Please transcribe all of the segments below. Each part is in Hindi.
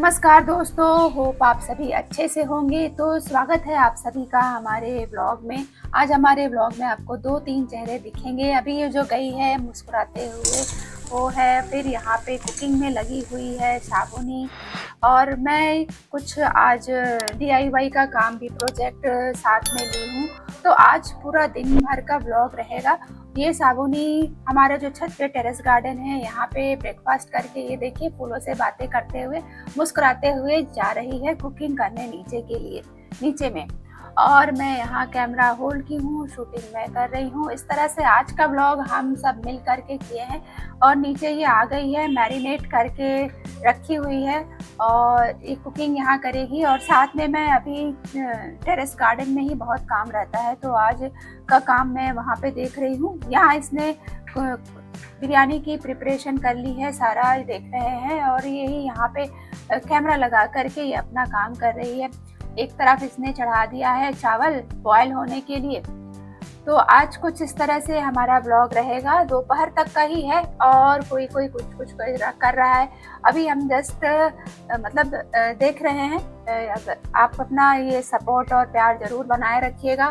नमस्कार दोस्तों, होप आप सभी अच्छे से होंगे। तो स्वागत है आप सभी का हमारे ब्लॉग में। आज हमारे ब्लॉग में आपको 2-3 चेहरे दिखेंगे। अभी ये जो गई है मुस्कुराते हुए वो है, फिर यहाँ पे कुकिंग में लगी हुई है साबुनी, और मैं कुछ आज DIY का काम भी प्रोजेक्ट साथ में ली हूँ। तो आज पूरा दिन भर का ब्लॉग रहेगा। ये साबुनी हमारा जो छत पे टेरेस गार्डन है, यहाँ पे ब्रेकफास्ट करके ये देखिए फूलों से बातें करते हुए मुस्कुराते हुए जा रही है कुकिंग करने नीचे में। और मैं यहाँ कैमरा होल्ड की हूँ, शूटिंग मैं कर रही हूँ। इस तरह से आज का व्लॉग हम सब मिल करके किए हैं। और नीचे ये आ गई है, मैरिनेट करके रखी हुई है और ये कुकिंग यहाँ करेगी। और साथ में मैं अभी टेरेस गार्डन में ही बहुत काम रहता है, तो आज का काम मैं वहाँ पे देख रही हूँ। यहाँ इसने बिरयानी की प्रिपरेशन कर ली है, सारा देख रहे हैं। और यही यहाँ पे कैमरा लगा करके ये अपना काम कर रही है। एक तरफ इसने चढ़ा दिया है चावल बॉयल होने के लिए। तो आज कुछ इस तरह से हमारा ब्लॉग रहेगा, दोपहर तक का ही है। और कोई कुछ कर रहा है। अभी हम जस्ट देख रहे हैं। अगर आप अपना ये सपोर्ट और प्यार ज़रूर बनाए रखिएगा,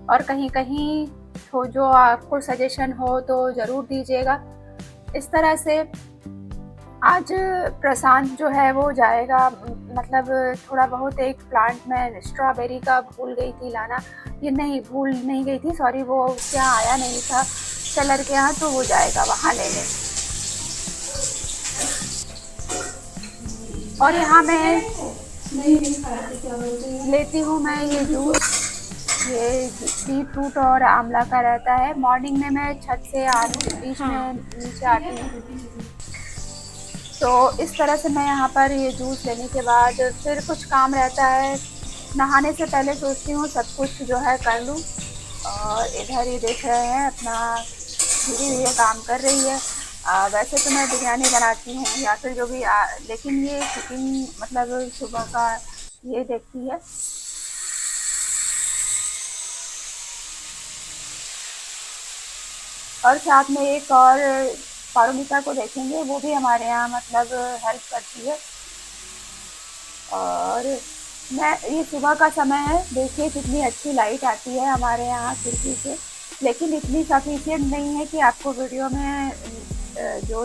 और कहीं हो जो आपको सजेशन हो तो ज़रूर दीजिएगा। इस तरह से आज प्रशांत जो है वो जाएगा, थोड़ा बहुत एक प्लांट में स्ट्रॉबेरी का भूल गई थी लाना। ये नहीं भूल नहीं गई थी, सॉरी, वो उसके यहाँ आया नहीं था सेलर के यहाँ, तो वो जाएगा वहाँ लेने। और यहाँ मैं लेती हूँ मैं ये जूस, ये बीटरूट और आंवला का रहता है। मॉर्निंग में मैं छत से बीच में नीचे आती हूँ, तो इस तरह से मैं यहाँ पर ये जूस लेने के बाद फिर कुछ काम रहता है। नहाने से पहले सोचती हूँ सब कुछ जो है कर लूँ। और इधर ये देख रहे हैं अपना धीरे धीरे काम कर रही है। वैसे तो मैं बिरयानी बनाती हूँ या फिर जो भी लेकिन ये कुकिंग सुबह का ये देखती है। और साथ में एक और पारुमिता को देखेंगे, वो भी हमारे यहाँ हेल्प करती है। और मैं ये सुबह का समय है, देखिए कितनी अच्छी लाइट आती है हमारे यहाँ खिड़की से, लेकिन इतनी सफिशिएंट नहीं है कि आपको वीडियो में जो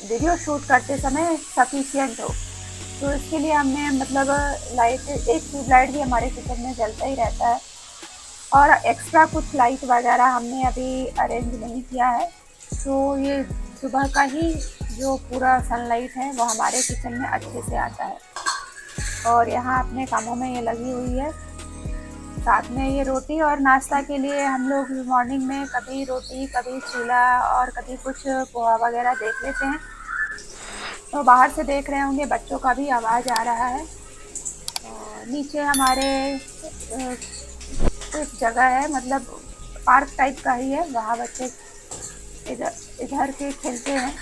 वीडियो शूट करते समय सफिशिएंट हो। तो इसके लिए हमने लाइट, एक ट्यूबलाइट भी हमारे किचन में जलता ही रहता है। और एक्स्ट्रा कुछ लाइट वगैरह हमने अभी अरेंज नहीं किया है। तो ये सुबह का ही जो पूरा सनलाइट है वो हमारे किचन में अच्छे से आता है। और यहाँ अपने कामों में ये लगी हुई है। साथ में ये रोटी और नाश्ता के लिए हम लोग मॉर्निंग में कभी रोटी, कभी चीला और कभी कुछ पोहा वगैरह देख लेते हैं। तो बाहर से देख रहे होंगे, बच्चों का भी आवाज़ आ रहा है। और नीचे हमारे एक जगह है, पार्क टाइप का ही है, वहाँ बच्चे इधर के खेलते हैं।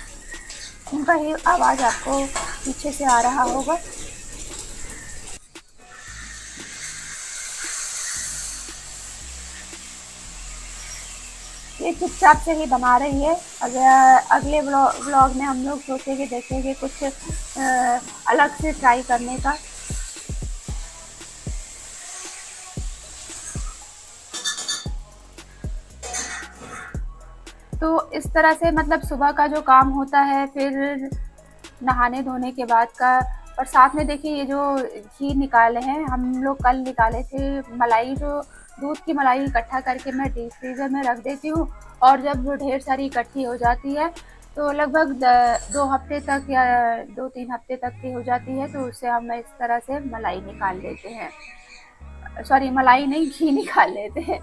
उनका ही आवाज़ आपको पीछे से आ रहा होगा। ये चुपचाप से ही बना रही है। अगले व्लॉग में हम लोग सोचेंगे, देखेंगे कुछ अलग से ट्राई करने का। तो इस तरह से सुबह का जो काम होता है, फिर नहाने धोने के बाद का। और साथ में देखिए ये जो घी निकाले हैं हम लोग, कल निकाले थे। मलाई, जो दूध की मलाई इकट्ठा करके मैं डीप फ्रीज़र में रख देती हूँ। और जब ढेर सारी इकट्ठी हो जाती है तो लगभग 2 हफ्ते तक या 2-3 हफ्ते तक की हो जाती है, तो उससे हम इस तरह से मलाई निकाल लेते हैं। सॉरी, मलाई नहीं, घी निकाल लेते हैं।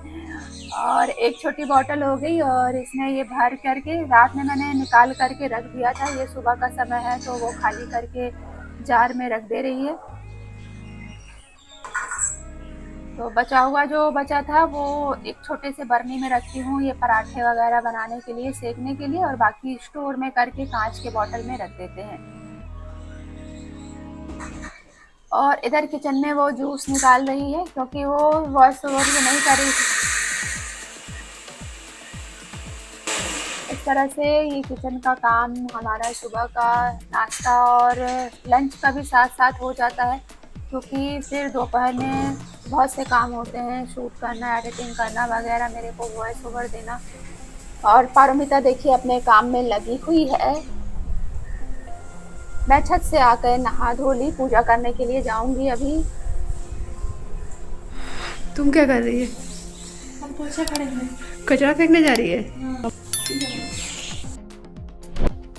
और एक छोटी बॉटल हो गई, और इसमें ये भर करके रात में मैंने निकाल करके रख दिया था। ये सुबह का समय है तो वो खाली करके जार में रख दे रही है। तो बचा हुआ जो बचा था वो एक छोटे से बर्नी में रखती हूँ, ये पराठे वगैरह बनाने के लिए, सेकने के लिए। और बाकी स्टोर में करके कांच के बॉटल में रख देते हैं। और इधर किचन में वो जूस निकाल रही है, क्योंकि वो वॉइस ओवर भी नहीं कर रही थी। इस तरह से ये किचन का काम हमारा सुबह का नाश्ता और लंच का भी साथ साथ हो जाता है, क्योंकि फिर दोपहर में बहुत से काम होते हैं, शूट करना, एडिटिंग करना वगैरह, मेरे को वॉइस ओवर देना। और पारमिता देखिए अपने काम में लगी हुई है। मैं छत से आकर नहा धो ली, पूजा करने के लिए जाऊंगी अभी। तुम क्या कर रही है? हम पोछा करेंगे। कचरा फेंकने जा रही है? हाँ।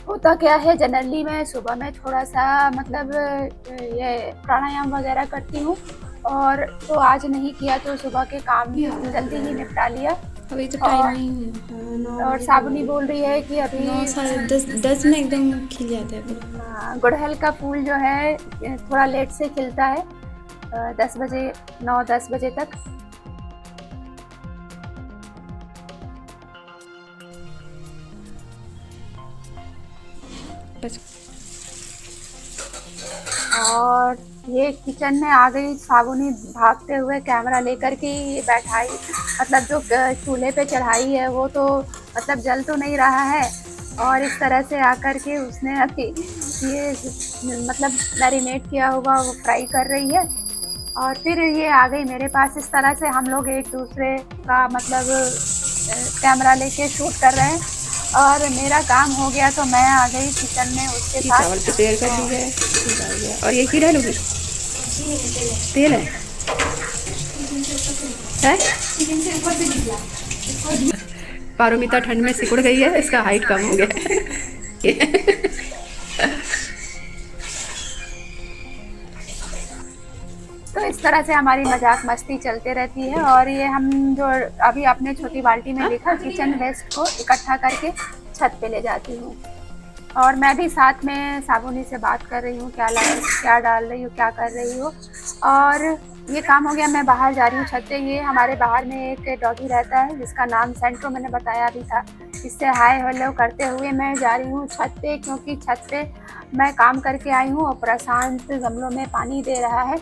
होता क्या है, जनरली मैं सुबह में थोड़ा सा मतलब ये प्राणायाम वगैरह करती हूँ, और तो आज नहीं किया तो सुबह के काम भी जल्दी ही निपटा लिया। अभी तो टाइम नहीं है। और साबुनी बोल रही है कि अभी 9 साढ़े 10 में एकदम खिल जाता है पूरा। गुड़हल का फूल जो है थोड़ा लेट से खिलता है, 10 बजे, 9-10 बजे तक। और ये किचन में आ गई साबुनी भागते हुए, कैमरा लेकर के ये बैठाई, मतलब जो चूल्हे पे चढ़ाई है वो तो मतलब जल तो नहीं रहा है, और इस तरह से आकर के उसने अभी ये मतलब मैरिनेट किया हुआ वो फ्राई कर रही है। और फिर ये आ गई मेरे पास। इस तरह से हम लोग एक दूसरे का मतलब कैमरा लेके शूट कर रहे हैं, और मेरा काम हो गया तो मैं आ गई किचन में उसके साथ। चावल प्रिपेयर कर दी है। और ये की डालोगी? तेल है? पारमिता ठंड में सिकुड़ गई है, इसका हाइट कम हो गया है। तो इस तरह से हमारी मजाक मस्ती चलते रहती है। और ये हम जो अभी अपने छोटी बाल्टी में देखा किचन वेस्ट को इकट्ठा करके छत पे ले जाती हूँ, और मैं भी साथ में साबुनी से बात कर रही हूँ, क्या डाल रही हूँ, क्या कर रही हूँ। और ये काम हो गया, मैं बाहर जा रही हूँ छत पे। ये हमारे बाहर में एक डॉगी रहता है जिसका नाम सेंट्रो मैंने बताया भी था। इससे हाय हेलो करते हुए मैं जा रही हूँ छत पे, क्योंकि छत पे मैं काम करके आई हूँ और प्रशांत गमलों में पानी दे रहा है।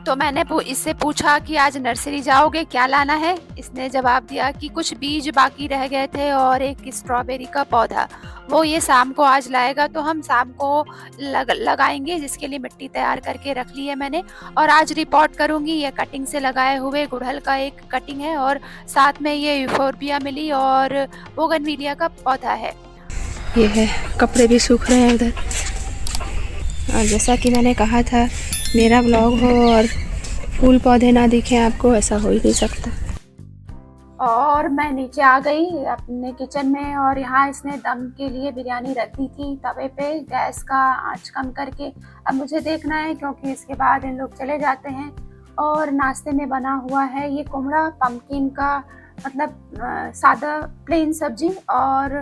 तो मैंने इससे पूछा कि आज नर्सरी जाओगे, क्या लाना है? इसने जवाब दिया कि कुछ बीज बाकी रह गए थे और एक स्ट्रॉबेरी का पौधा, वो ये शाम को आज लाएगा, तो हम शाम को लगाएंगे, जिसके लिए मिट्टी तैयार करके रख ली है मैंने। और आज रिपोर्ट करूंगी। ये कटिंग से लगाए हुए गुड़हल का एक कटिंग है, और साथ में ये यूफोर्बिया मिली और बोगनविलिया का पौधा है। ये है, कपड़े भी सूख रहे हैं उधर। और जैसा कि मैंने कहा था, मेरा ब्लॉग हो और फूल पौधे ना दिखे आपको, ऐसा हो ही नहीं सकता। और मैं नीचे आ गई अपने किचन में, और यहाँ इसने दम के लिए बिरयानी रख दी थी तवे पे, गैस का आंच कम करके। अब मुझे देखना है, क्योंकि इसके बाद इन लोग चले जाते हैं। और नाश्ते में बना हुआ है ये कुमड़ा पम्पकिन का, मतलब सादा प्लेन सब्जी। और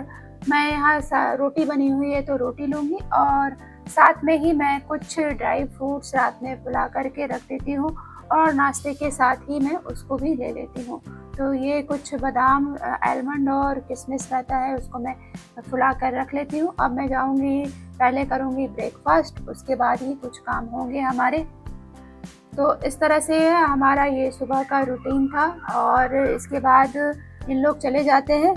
मैं यहाँ रोटी बनी हुई है तो रोटी लूँगी, और साथ में ही मैं कुछ ड्राई फ्रूट्स रात में फुला करके रख देती हूँ, और नाश्ते के साथ ही मैं उसको भी ले लेती हूँ। तो ये कुछ बादाम, आलमंड और किशमिश रहता है, उसको मैं फुला कर रख लेती हूँ। अब मैं जाऊँगी, पहले करूँगी ब्रेकफास्ट, उसके बाद ही कुछ काम होंगे हमारे। तो इस तरह से हमारा ये सुबह का रूटीन था, और इसके बाद इन लोग चले जाते हैं।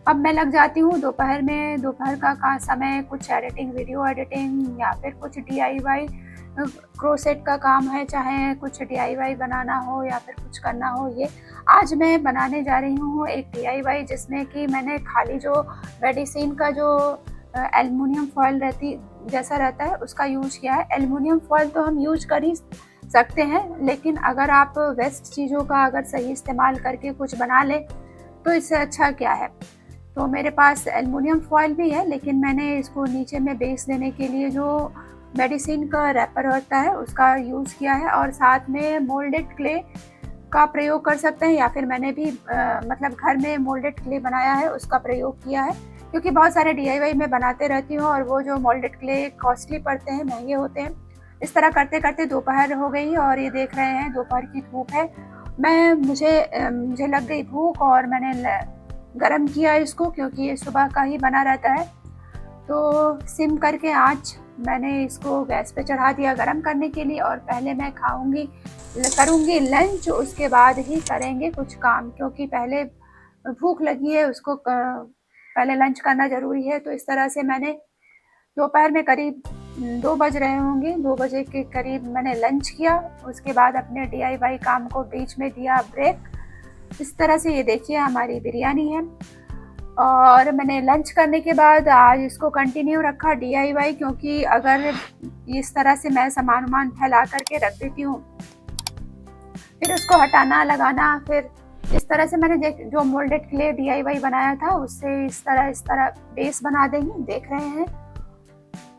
अब मैं लग जाती हूँ दोपहर में, दोपहर का समय कुछ एडिटिंग, वीडियो एडिटिंग, या फिर कुछ DIY क्रोसेट का काम है, चाहे कुछ DIY बनाना हो या फिर कुछ करना हो। ये आज मैं बनाने जा रही हूँ एक DIY, जिसमें कि मैंने खाली जो मेडिसिन का जो एल्युमिनियम फॉयल जैसा रहता है उसका यूज किया है। एल्युमिनियम फॉयल तो हम यूज कर ही सकते हैं, लेकिन अगर आप वेस्ट चीज़ों का अगर सही इस्तेमाल करके कुछ बना ले तो इससे अच्छा क्या है। तो मेरे पास एल्युमिनियम फॉयल भी है, लेकिन मैंने इसको नीचे में बेस देने के लिए जो मेडिसिन का रैपर होता है उसका यूज़ किया है, और साथ में मोल्डेड क्ले का प्रयोग कर सकते हैं, या फिर मैंने भी मतलब घर में मोल्डेड क्ले बनाया है उसका प्रयोग किया है, क्योंकि बहुत सारे DIY में बनाते रहती हूँ, और वो जो मोल्डेड क्ले कॉस्टली पड़ते हैं, महंगे होते हैं। इस तरह करते करते दोपहर हो गई, और ये देख रहे हैं दोपहर की धूप है। मुझे लग गई भूख, और मैंने गरम किया इसको, क्योंकि ये सुबह का ही बना रहता है। तो सिम करके आँच मैंने इसको गैस पे चढ़ा दिया गरम करने के लिए, और पहले मैं करूँगी लंच, उसके बाद ही करेंगे कुछ काम, क्योंकि पहले भूख लगी है उसको पहले लंच करना ज़रूरी है। तो इस तरह से मैंने दोपहर में करीब 2 बज रहे होंगे, 2 बजे के करीब मैंने लंच किया। उसके बाद अपने DIY काम को बीच में दिया ब्रेक। इस तरह से ये देखिए हमारी बिरयानी है। और मैंने लंच करने के बाद आज इसको कंटिन्यू रखा DIY, क्योंकि अगर इस तरह से मैं सामान फैला करके रख देती हूँ, फिर उसको हटाना लगाना, फिर इस तरह से मैंने जो मोल्डेड क्ले DIY बनाया था उससे इस तरह बेस बना देंगे, देख रहे हैं।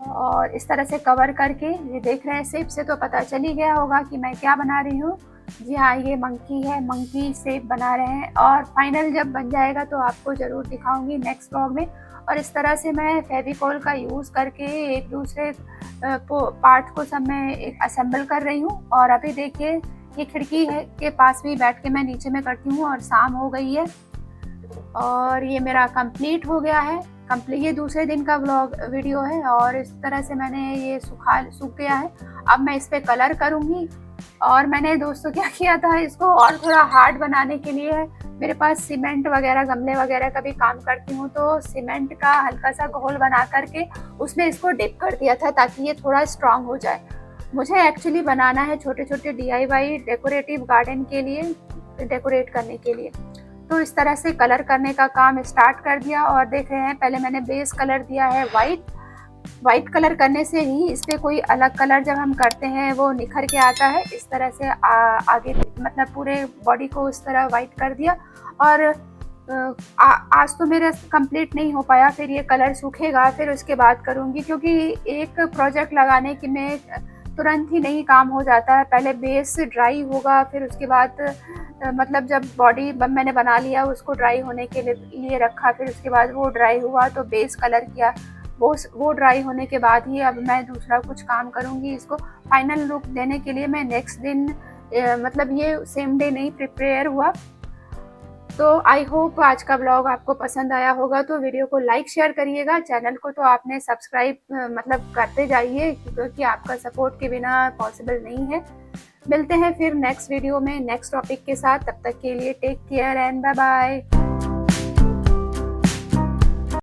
और इस तरह से कवर करके ये देख रहे हैं, शेप से तो पता चल ही गया होगा कि मैं क्या बना रही हूँ। जी हाँ, ये मंकी है, मंकी शेप बना रहे हैं। और फाइनल जब बन जाएगा तो आपको ज़रूर दिखाऊंगी नेक्स्ट व्लॉग में। और इस तरह से मैं फेविकॉल का यूज़ करके एक दूसरे पार्ट को सब मैं असेंबल कर रही हूँ। और अभी देखिए ये खिड़की है के पास भी बैठ के मैं नीचे में करती हूँ और शाम हो गई है और ये मेरा कंप्लीट हो गया है। ये दूसरे दिन का वीडियो है और इस तरह से मैंने ये सूख गया है। अब मैं इस पे कलर करूँगी। और मैंने दोस्तों क्या किया था, इसको और थोड़ा हार्ड बनाने के लिए मेरे पास सीमेंट वगैरह गमले वगैरह का भी काम करती हूँ, तो सीमेंट का हल्का सा घोल बना करके उसमें इसको डिप कर दिया था ताकि ये थोड़ा स्ट्रांग हो जाए। मुझे एक्चुअली बनाना है छोटे छोटे DIY डेकोरेटिव गार्डन के लिए, डेकोरेट करने के लिए। तो इस तरह से कलर करने का काम स्टार्ट कर दिया। और देख रहे हैं पहले मैंने बेस कलर दिया है वाइट कलर करने से ही इस पर कोई अलग कलर जब हम करते हैं वो निखर के आता है। इस तरह से आगे मतलब पूरे बॉडी को इस तरह वाइट कर दिया। और आज तो मेरा कंप्लीट नहीं हो पाया, फिर ये कलर सूखेगा फिर उसके बाद करूँगी, क्योंकि एक प्रोजेक्ट लगाने के में तुरंत ही नहीं काम हो जाता है। पहले बेस ड्राई होगा, फिर उसके बाद मतलब जब बॉडी मैंने बना लिया उसको ड्राई होने के लिए रखा, फिर उसके बाद वो ड्राई हुआ तो बेस कलर किया। वो ड्राई होने के बाद ही अब मैं दूसरा कुछ काम करूँगी। इसको फाइनल लुक देने के लिए मैं नेक्स्ट दिन मतलब ये सेम डे नहीं प्रिपेयर हुआ। तो आई होप आज का ब्लॉग आपको पसंद आया होगा। तो वीडियो को लाइक शेयर करिएगा, चैनल को तो आपने सब्सक्राइब मतलब करते जाइए, क्योंकि आपका सपोर्ट के बिना पॉसिबल नहीं है। मिलते हैं फिर नेक्स्ट वीडियो में नेक्स्ट टॉपिक के साथ। तब तक के लिए take care and bye bye.